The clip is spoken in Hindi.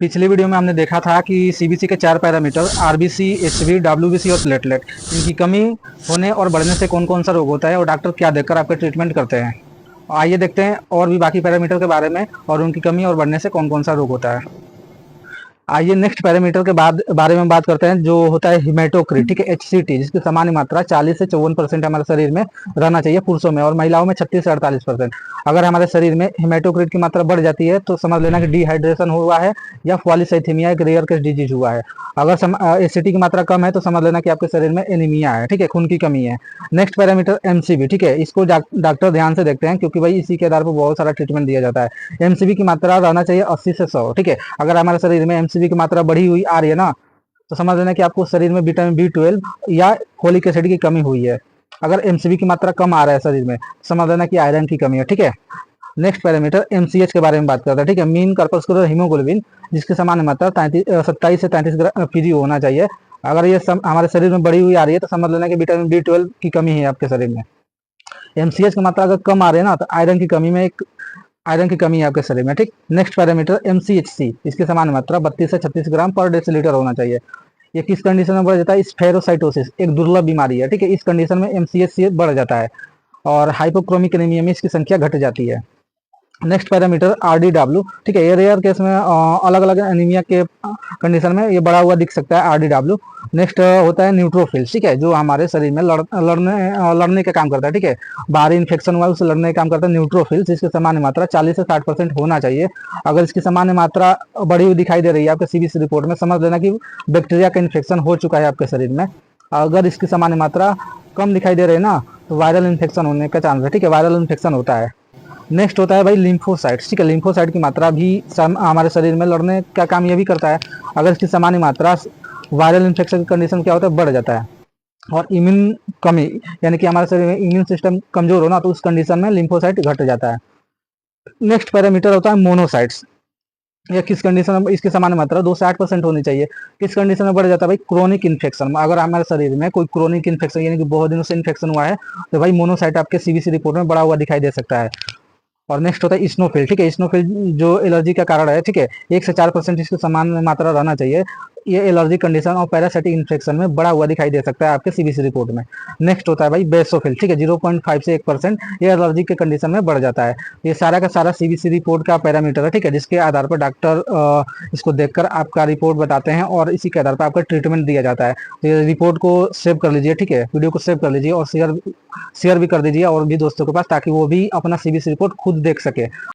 पिछली वीडियो में हमने देखा था कि सीबीसी के 4 पैरामीटर आरबीसी, एचबी, डब्ल्यूबीसी और प्लेटलेट, इनकी कमी होने और बढ़ने से कौन कौन सा रोग होता है और डॉक्टर क्या देखकर आपके ट्रीटमेंट करते हैं। आइए देखते हैं और भी बाकी पैरामीटर के बारे में और उनकी कमी और बढ़ने से कौन कौन सा रोग होता है। आइए नेक्स्ट पैरामीटर के बाद बारे में बात करते हैं, जो होता है हिमेटोक्रिट, ठीक है, एचसीटी, जिसकी सामान्य मात्रा 40 से 54% हमारे शरीर में रहना चाहिए पुरुषों में, और महिलाओं में 36 से 48%। अगर हमारे शरीर में हिमेटोक्रिट की मात्रा बढ़ जाती है तो समझ लेना कि डिहाइड्रेशन हुआ है या पॉलीसाइथेमिया, एक रेयर केस डिजीज हुआ है। अगर एसिडी की मात्रा कम है तो समझ लेना कि आपके शरीर में एनीमिया है, ठीक है, खून की कमी है। नेक्स्ट पैरामीटर एमसीबी, ठीक है, इसको डॉक्टर ध्यान से देखते हैं क्योंकि भाई इसी के आधार पर बहुत सारा ट्रीटमेंट दिया जाता है। एमसीबी की मात्रा रहना चाहिए 80 से 100, ठीक है। अगर हमारे शरीर में एमसीबी की मात्रा बढ़ी हुई आ रही है ना, तो समझ लेना कि आपको शरीर में विटामिन B12 या फोलिक एसिड की कमी हुई है। अगर एमसीबी की मात्रा कम आ रहा है शरीर में, समझ लेना कि आयरन की कमी है, ठीक है। नेक्स्ट पैरामीटर एमसीएच के बारे में बात करते हैं, ठीक है, मीन कार्पस्कुलर हीमोग्लोबिन, जिसकी सामान्य मात्रा 27 से 33 पीजी होना चाहिए। अगर ये हमारे शरीर में बढ़ी हुई आ रही है तो समझ लेना कि विटामिन B12 की कमी है आपके शरीर में। एमसीएच की मात्रा अगर कम आ रही है ना, तो आयरन की कमी है आपके शरीर में, ठीक। नेक्स्ट पैरामीटर एमसीएचसी, इसकी सामान्य मात्रा 32 से 36 ग्राम पर डेसीलीटर होना चाहिए। ये किस कंडीशन में बढ़ जाता है? स्फेरोसाइटोसिस, एक दुर्लभ बीमारी है, ठीक है। इस कंडीशन में एमसीएचसी बढ़ जाता है और हाइपोक्रोमिक एनीमिया में इसकी संख्या घट जाती है। नेक्स्ट पैरामीटर आरडीडब्ल्यू, ठीक है, ये रेयर केस में अलग अलग एनीमिया के कंडीशन में ये बढ़ा हुआ दिख सकता है आरडीडब्ल्यू। नेक्स्ट होता है न्यूट्रोफिल्स, ठीक है, जो हमारे शरीर में लड़ने का काम करता है, ठीक है, बाहरी इन्फेक्शन हुआ उससे लड़ने का काम करता है न्यूट्रोफिल्स। इसकी सामान्य मात्रा 40 से 60% होना चाहिए। अगर इसकी सामान्य मात्रा बढ़ी हुई दिखाई दे रही है आपके सीबीसी रिपोर्ट में, समझ लेना कि बैक्टीरिया का इन्फेक्शन हो चुका है आपके शरीर में। अगर इसकी सामान्य मात्रा कम दिखाई दे रही है ना, तो वायरल इन्फेक्शन होने का चांस है, ठीक है, वायरल इन्फेक्शन होता है। नेक्स्ट होता है भाई लिम्फोसाइट्स, ठीक है, लिम्फोसाइट की मात्रा भी हमारे शरीर में लड़ने का काम ये भी करता है। अगर इसकी सामान्य मात्रा वायरल इन्फेक्शन की कंडीशन क्या होता है? बढ़ जाता है। और इम्यून कमी, यानी कि हमारे शरीर में इम्यून सिस्टम कमजोर हो ना, तो उस कंडीशन में लिम्फोसाइट घट जाता है। नेक्स्ट पैरामीटर होता है मोनोसाइट्स, या किस कंडीशन में इसकी सामान्य मात्रा 2 से 8% होनी चाहिए। किस कंडीशन में बढ़ जाता है भाई? Chronic infection. अगर हमारे शरीर में कोई क्रोनिक इन्फेक्शन यानी कि बहुत दिनों से इन्फेक्शन हुआ है, तो भाई मोनोसाइट आपके सीबीसी रिपोर्ट में बढ़ा हुआ दिखाई दे सकता है। और नेक्स्ट होता है स्नोफिल, ठीक है, स्नोफिल जो एलर्जी का कारण है, ठीक है, 1 से 4% इसकी समान मात्रा रहना चाहिए। ये एलर्जी कंडीशन और पैरासाइटिक इन्फेक्शन में बढ़ा हुआ दिखाई दे सकता है आपके सीबीसी रिपोर्ट में। नेक्स्ट होता है भाई बेसोफिल, ठीक है, 0.5 से 1%, ये एलर्जी के कंडीशन में बढ़ जाता है। ये सारा का सारा सीबीसी रिपोर्ट का पैरामीटर है, ठीक है, जिसके आधार पर डॉक्टर इसको देखकर आपका रिपोर्ट बताते हैं और इसी के आधार पर आपका ट्रीटमेंट दिया जाता है। तो ये रिपोर्ट को सेव कर लीजिए, ठीक है, वीडियो को सेव कर लीजिए और शेयर भी कर दीजिए और भी दोस्तों के पास, ताकि वो भी अपना सीबीसी रिपोर्ट खुद देख सके।